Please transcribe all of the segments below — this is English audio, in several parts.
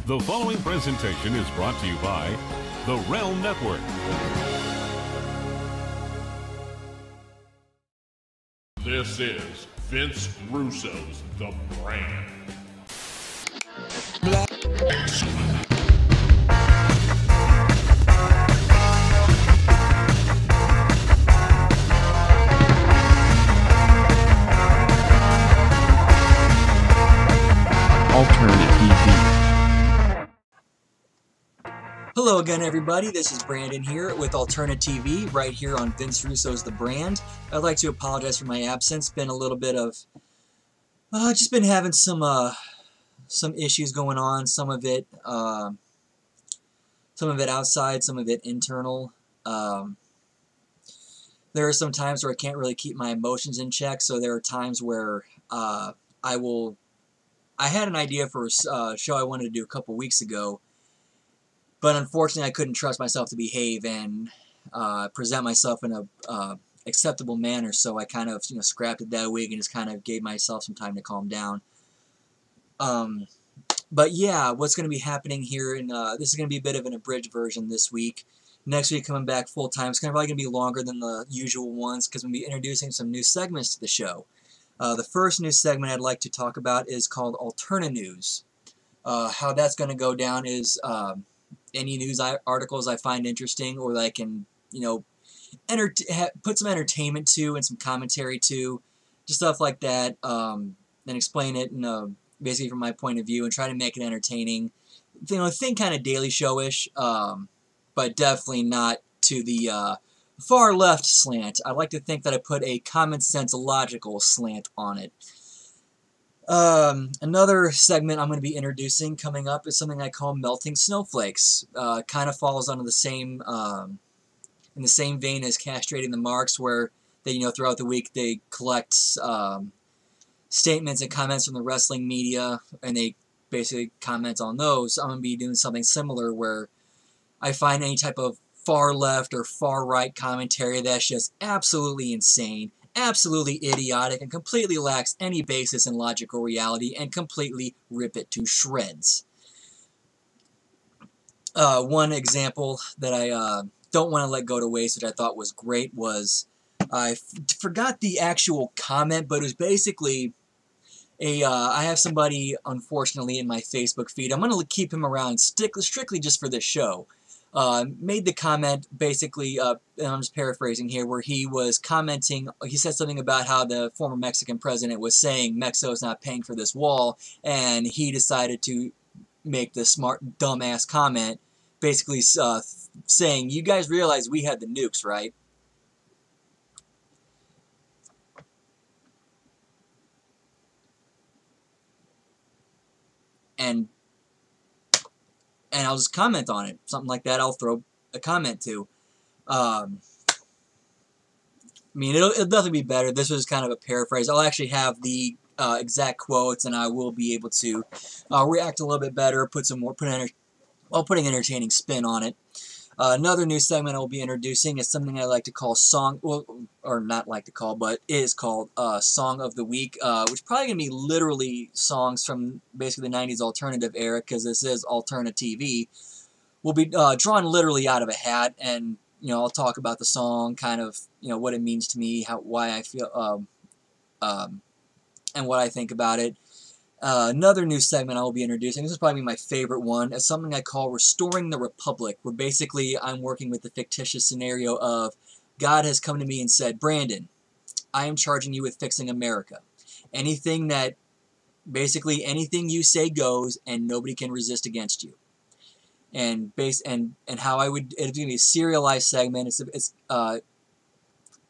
The following presentation is brought to you by the Realm Network. This is Vince Russo's The Brand. AlternaTV. Hello again, everybody. This is Brandon here with AlternaTV, right here on Vince Russo's The Brand. I'd like to apologize for my absence. Been a little bit of, just been having some issues going on. Some of it outside, some of it internal. There are some times where I can't really keep my emotions in check. So there are times where I had an idea for a show I wanted to do a couple weeks ago. But unfortunately, I couldn't trust myself to behave and present myself in a acceptable manner. So I kind of, scrapped it that week and just kind of gave myself some time to calm down. But yeah, what's going to be happening here? This is going to be a bit of an abridged version this week. Next week, coming back full time. It's probably going to be longer than the usual ones because we'll be introducing some new segments to the show. The first new segment I'd like to talk about is called AlternaNews. How that's going to go down is any news articles I find interesting or that I can, put some entertainment to and some commentary to, just stuff like that, then explain it basically from my point of view and try to make it entertaining. Think kind of Daily Show-ish, but definitely not to the far left slant. I like to think that I put a common sense, logical slant on it. Another segment I'm going to be introducing coming up is something I call Melting Snowflakes. Kind of falls under the same, in the same vein as Castrating the Marks, where they, throughout the week they collect statements and comments from the wrestling media, and they basically comment on those. I'm going to be doing something similar where I find any type of far left or far right commentary that's just absolutely insane, absolutely idiotic, and completely lacks any basis in logical reality, and completely rip it to shreds. One example that I don't want to let go to waste, which I thought was great, was I forgot the actual comment, but it was basically I have somebody, unfortunately, in my Facebook feed. I'm going to keep him around strictly just for this show. Made the comment basically, and I'm just paraphrasing here, where he was commenting, he said something about how the former Mexican president was saying Mexico's not paying for this wall, and he decided to make the smart, dumbass comment, basically saying, you guys realize we had the nukes, right? And I'll just comment on it. Something like that I'll throw a comment to. I mean, it'll definitely be better. This was kind of a paraphrase. I'll actually have the exact quotes, and I will be able to react a little bit better, putting entertaining spin on it. Another new segment I will be introducing is something I like to call or not like to call, but is called Song of the Week, which is probably going to be literally songs from basically the 90s alternative era, because this is AlternaTV. Will be drawn literally out of a hat, and I'll talk about the song, kind of what it means to me, why I feel, and what I think about it. Another new segment I will be introducing, this is probably my favorite one, is something I call Restoring the Republic, where basically I'm working with the fictitious scenario of God has come to me and said, Brandon, I am charging you with fixing America. Basically anything you say goes, and nobody can resist against you. And how I would, it's going to be a serialized segment.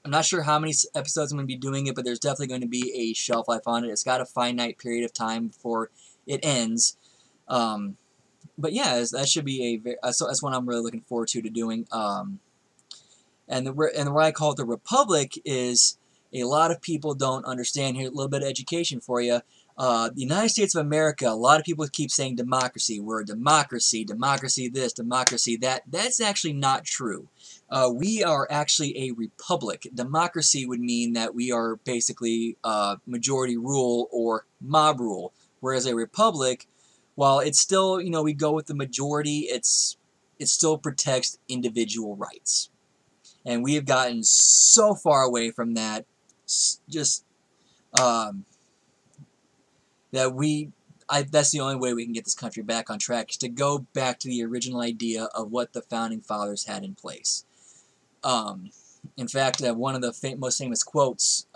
I'm not sure how many episodes I'm going to be doing it, but there's definitely going to be a shelf life on it. It's got a finite period of time before it ends. But yeah, that should be that's one I'm really looking forward to doing. And where I call it the Republic is a lot of people don't understand. Here, a little bit of education for you. The United States of America, a lot of people keep saying democracy. We're a democracy, democracy this, democracy that. That's actually not true. We are actually a republic. Democracy would mean that we are basically majority rule or mob rule, whereas a republic while it's still, you know, we go with the majority, it still protects individual rights. And we have gotten so far away from that, just that's the only way we can get this country back on track, is to go back to the original idea of what the Founding Fathers had in place. In fact, one of the most famous quotes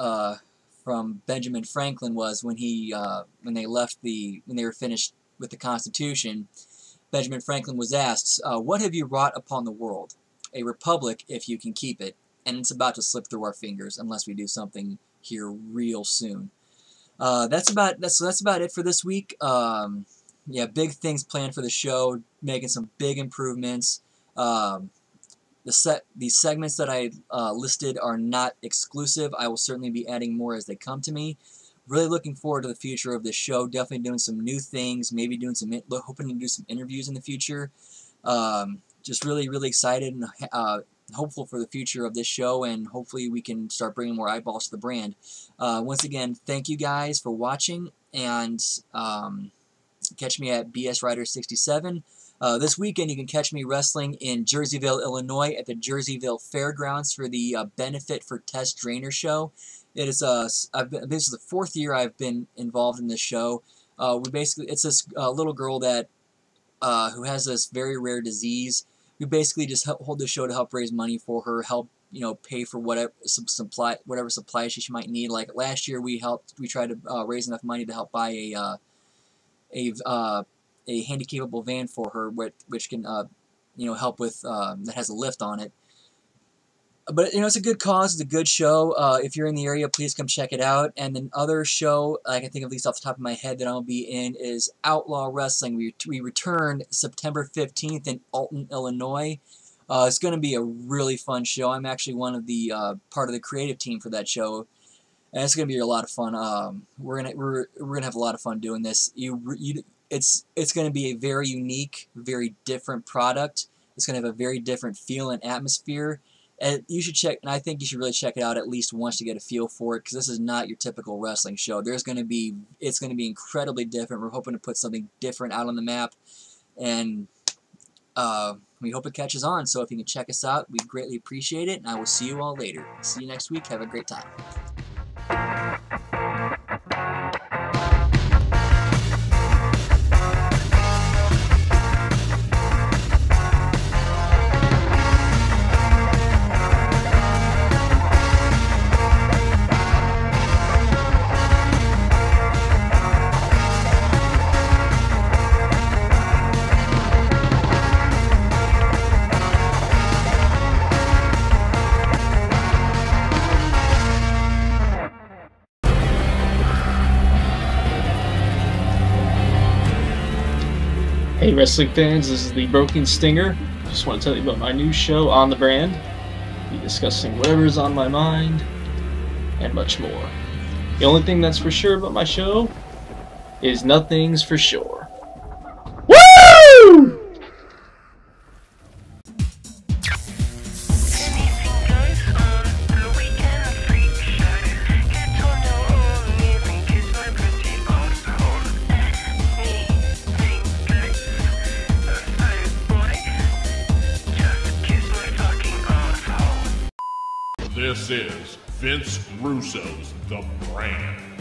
from Benjamin Franklin was when they were finished with the Constitution. Benjamin Franklin was asked, "What have you wrought upon the world? A republic, if you can keep it, and it's about to slip through our fingers unless we do something here real soon." That's about it for this week. Yeah, big things planned for the show, making some big improvements. These segments that I listed are not exclusive. I will certainly be adding more as they come to me. Really looking forward to the future of this show. Definitely doing some new things. Maybe hoping to do some interviews in the future. Just really, really excited and hopeful for the future of this show, and hopefully we can start bringing more eyeballs to the brand. Once again, thank you guys for watching, and catch me at BS Rider 67. This weekend you can catch me wrestling in Jerseyville, Illinois at the Jerseyville Fairgrounds for the Benefit for Test Drainer show. It is this is the 4th year I've been involved in this show. It's this little girl that who has this very rare disease. We basically just hold the show to help raise money for her, help pay for whatever supplies she might need. Like last year, we tried to raise enough money to help buy a handy-capable van for her, which can help with that has a lift on it. But it's a good cause. It's a good show. If you're in the area, please come check it out. And the other show I can think of, at least off the top of my head, that I'll be in is Outlaw Wrestling. We return September 15th in Alton, Illinois. It's going to be a really fun show. I'm actually one of the part of the creative team for that show, and it's going to be a lot of fun. We're gonna have a lot of fun doing this. It's going to be a very unique, very different product. It's going to have a very different feel and atmosphere. And you should check, and I think you should really check it out at least once to get a feel for it, because this is not your typical wrestling show. It's going to be incredibly different. We're hoping to put something different out on the map, and we hope it catches on. So if you can check us out, we'd greatly appreciate it, and I will see you all later. See you next week. Have a great time. Hey wrestling fans, this is the Broken Stinger. Just want to tell you about my new show on the brand. I'll be discussing whatever is on my mind and much more. The only thing that's for sure about my show is nothing's for sure. Woo! This is Vince Russo's The Brand.